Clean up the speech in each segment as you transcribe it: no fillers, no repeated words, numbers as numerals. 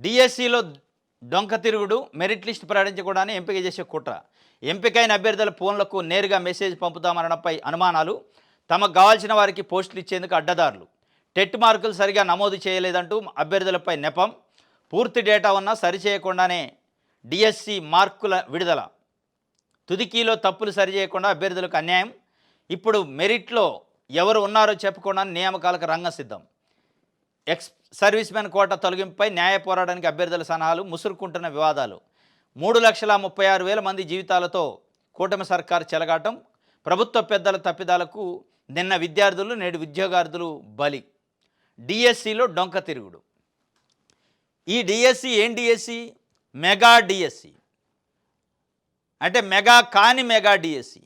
డిఎస్సిలో డొంక తిరుగుడు, మెరిట్ లిస్ట్ ప్రకటించకుండానే ఎంపిక చేసే కుట్ర. ఎంపికైన అభ్యర్థుల ఫోన్లకు నేరుగా మెసేజ్ పంపుతామనడంపై అనుమానాలు. తమకు కావాల్సిన వారికి పోస్టులు ఇచ్చేందుకు అడ్డదారులు. టెట్ మార్కులు సరిగా నమోదు చేయలేదంటూ అభ్యర్థులపై నెపం. పూర్తి డేటా ఉన్నా సరిచేయకుండానే డిఎస్సి మార్కుల విడుదల. తుదికీలో తప్పులు సరిచేయకుండా అభ్యర్థులకు అన్యాయం. ఇప్పుడు మెరిట్లో ఎవరు ఉన్నారో చెప్పకుండా నియామకాలకు రంగం సిద్ధం. ఎక్స్ సర్వీస్ మెన్ కోట తొలగింపుపై న్యాయ పోరాటానికి అభ్యర్థుల సలహాలు. ముసురుకుంటున్న వివాదాలు. 3,36,000 మంది జీవితాలతో కూటమి సర్కారు చెలగాటం. ప్రభుత్వ పెద్దల తప్పిదాలకు నిన్న విద్యార్థులు, నేడు ఉద్యోగార్థులు బలి. డిఎస్సిలో డొంక తిరుగుడు. ఈ డిఎస్సి ఏం డిఎస్సి? Mega DSC. అంటే మెగా కాని మెగా డిఎస్సి.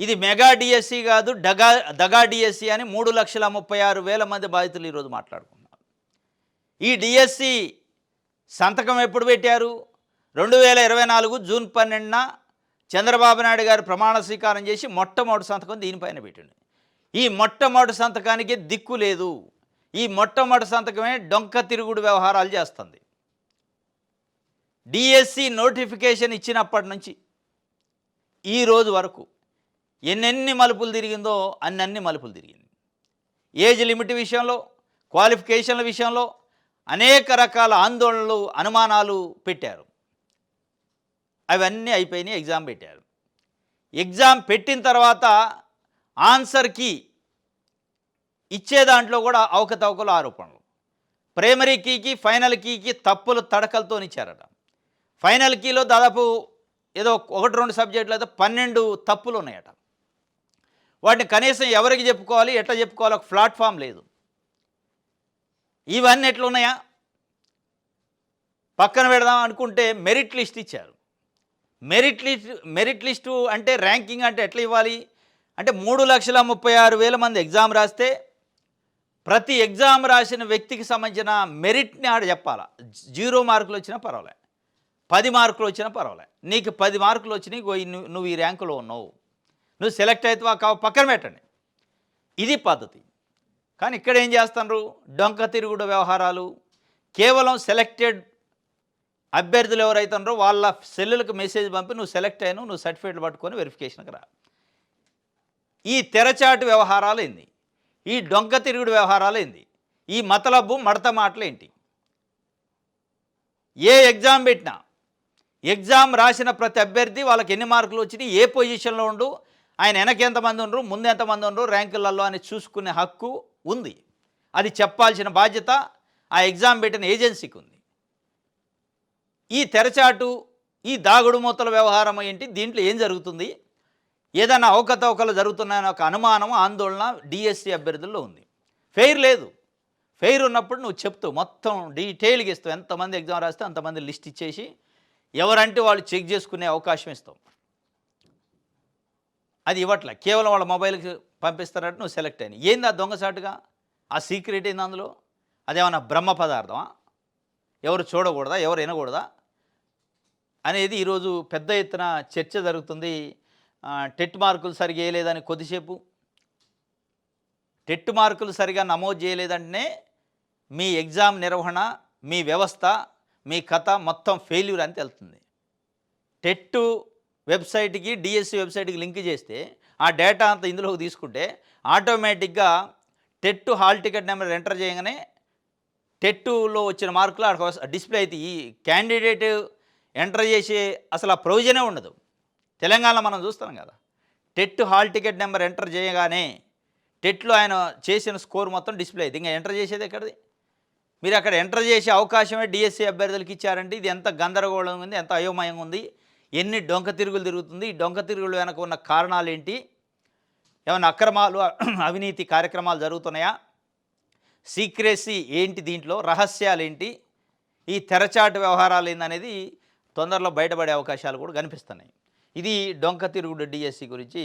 ఇది మెగా డిఎస్సి కాదు, దగా డిఎస్సి అని 3,36,000 మంది బాధితులు ఈరోజు మాట్లాడుకున్నారు. ఈ డిఎస్సి సంతకం ఎప్పుడు పెట్టారు? 2024 జూన్ 12న చంద్రబాబు నాయుడు గారు ప్రమాణ స్వీకారం చేసి మొట్టమొదటి సంతకం దీనిపైన పెట్టింది. ఈ మొట్టమొదటి సంతకానికి దిక్కు లేదు. ఈ మొట్టమొదటి సంతకమే డొంక తిరుగుడు వ్యవహారాలు చేస్తుంది. డిఎస్సి నోటిఫికేషన్ ఇచ్చినప్పటి నుంచి ఈ రోజు వరకు ఎన్నెన్ని మలుపులు తిరిగిందో అన్ని మలుపులు తిరిగింది. ఏజ్ లిమిట్ విషయంలో, క్వాలిఫికేషన్ల విషయంలో అనేక రకాల ఆందోళనలు, అనుమానాలు పెట్టారు. అవన్నీ అయిపోయినాయి. ఎగ్జామ్ పెట్టారు. ఎగ్జామ్ పెట్టిన తర్వాత ఆన్సర్ కీ ఇచ్చే దాంట్లో కూడా అవకతవకలు, ఆరోపణలు. ప్రైమరీ కీకి, ఫైనల్ కీకి తప్పులు తడకలతో ఇచ్చారట. ఫైనల్ కీలో దాదాపు ఏదో 1-2 సబ్జెక్టులు అయితే 12 తప్పులు ఉన్నాయట. వాటిని కనీసం ఎవరికి చెప్పుకోవాలి, ఎట్లా చెప్పుకోవాలి, ఒక ప్లాట్ఫామ్ లేదు. ఇవన్నీ ఎట్లున్నాయా? పక్కన పెడదాం అనుకుంటే మెరిట్ లిస్ట్ ఇచ్చారు. మెరిట్ లిస్టు అంటే ర్యాంకింగ్ అంటే ఎట్లా ఇవ్వాలి అంటే 3,36,000 మంది ఎగ్జామ్ రాస్తే ప్రతి ఎగ్జామ్ రాసిన వ్యక్తికి సంబంధించిన మెరిట్ని ఆడ చెప్పాలా. 0 మార్కులు వచ్చినా పర్వాలే, 10 మార్కులు వచ్చినా పర్వాలే. నీకు 10 మార్కులు వచ్చినాయి, నువ్వు ఈ ర్యాంకులో ఉన్నావు, నువ్వు సెలెక్ట్ అవుతావా పక్కన పెట్టండి. ఇది పద్ధతి. కానీ ఇక్కడ ఏం చేస్తున్నారు? డొంక తిరుగుడు వ్యవహారాలు. కేవలం సెలెక్టెడ్ అభ్యర్థులు ఎవరైతే ఉన్నారో వాళ్ళ సెల్లులకు మెసేజ్ పంపి నువ్వు సెలెక్ట్ అయ్యాను, నువ్వు సర్టిఫికేట్లు పట్టుకొని వెరిఫికేషన్కి రా. ఈ తెరచాటు వ్యవహారాలు ఏంది? ఈ డొంక తిరుగుడు వ్యవహారాలు ఏంది? ఈ మతలబ్బు మడత మాటలు ఏంటి? ఏ ఎగ్జామ్ పెట్టినా ఎగ్జామ్ రాసిన ప్రతి అభ్యర్థి వాళ్ళకి ఎన్ని మార్కులు వచ్చినాయి, ఏ పొజిషన్లో ఉండు, ఆయన వెనక ఎంతమంది ఉండరు, ముందు ఎంతమంది ఉండరు ర్యాంకులలో అని చూసుకునే హక్కు ఉంది. అది చెప్పాల్సిన బాధ్యత ఆ ఎగ్జామ్ పెట్టిన ఏజెన్సీకి ఉంది. ఈ తెరచాటు, ఈ దాగుడు మూతల వ్యవహారం ఏంటి? దీంట్లో ఏం జరుగుతుంది? ఏదైనా అవకతవకలు జరుగుతున్నాయని ఒక అనుమానం, ఆందోళన డిఎస్సి అభ్యర్థుల్లో ఉంది. ఫెయిర్ లేదు. ఫెయిర్ ఉన్నప్పుడు నువ్వు చెప్తావు, మొత్తం డీటెయిల్గా ఇస్తావు. ఎంతమంది ఎగ్జామ్ రాస్తే అంతమంది లిస్ట్ ఇచ్చేసి ఎవరంటే వాళ్ళు చెక్ చేసుకునే అవకాశం ఇస్తావు. అది ఇవ్వట్లే, కేవలం వాళ్ళ మొబైల్కి పంపిస్తారంటే నువ్వు సెలెక్ట్ అయినా. ఏంది ఆ దొంగసాటుగా? ఆ సీక్రెట్ ఏంది అందులో? అదేమన్నా బ్రహ్మ పదార్థమా? ఎవరు చూడకూడదా, ఎవరు వినకూడదా అనేది ఈరోజు పెద్ద ఎత్తున చర్చ జరుగుతుంది. టెట్ మార్కులు సరిగా వేయలేదని కొద్దిసేపు, టెట్ మార్కులు సరిగా నమోదు చేయలేదంటేనే మీ ఎగ్జామ్ నిర్వహణ, మీ వ్యవస్థ, మీ కథ మొత్తం ఫెయిల్యూర్ అని తెలుస్తుంది. టెట్ వెబ్సైట్కి, డిఎస్సి వెబ్సైట్కి లింక్ చేస్తే ఆ డేటా అంతా ఇందులోకి తీసుకుంటే ఆటోమేటిక్గా TET hall ticket number enter చేయగానే టెట్టులో వచ్చిన మార్కులు అక్కడ డిస్ప్లే అయితే ఈ క్యాండిడేట్ ఎంటర్ చేసే అసలు ఆ ప్రొవిజనే ఉండదు. తెలంగాణలో మనం చూస్తున్నాం కదా, TET hall ticket number enter చేయగానే టెట్లో ఆయన చేసిన స్కోర్ మొత్తం డిస్ప్లే అయితే ఇంకా ఎంటర్ చేసేది ఎక్కడిది? మీరు అక్కడ ఎంటర్ చేసే అవకాశమే డిఎస్సి అభ్యర్థులకు ఇచ్చారంటే ఇది ఎంత గందరగోళంగా ఉంది, ఎంత అయోమయంగా ఉంది, ఎన్ని డొంక తిరుగులు తిరుగుతుంది. ఈ డొంక తిరుగులు వెనక ఉన్న కారణాలు ఏంటి? ఏమైనా అక్రమాలు, అవినీతి కార్యక్రమాలు జరుగుతున్నాయా? సీక్రెసీ ఏంటి? దీంట్లో రహస్యాలు ఏంటి? ఈ తెరచాటు వ్యవహారాలు ఏందనేది తొందరలో బయటపడే అవకాశాలు కూడా కనిపిస్తున్నాయి. ఇది డొంక తిరుగుడు డిఎస్సి గురించి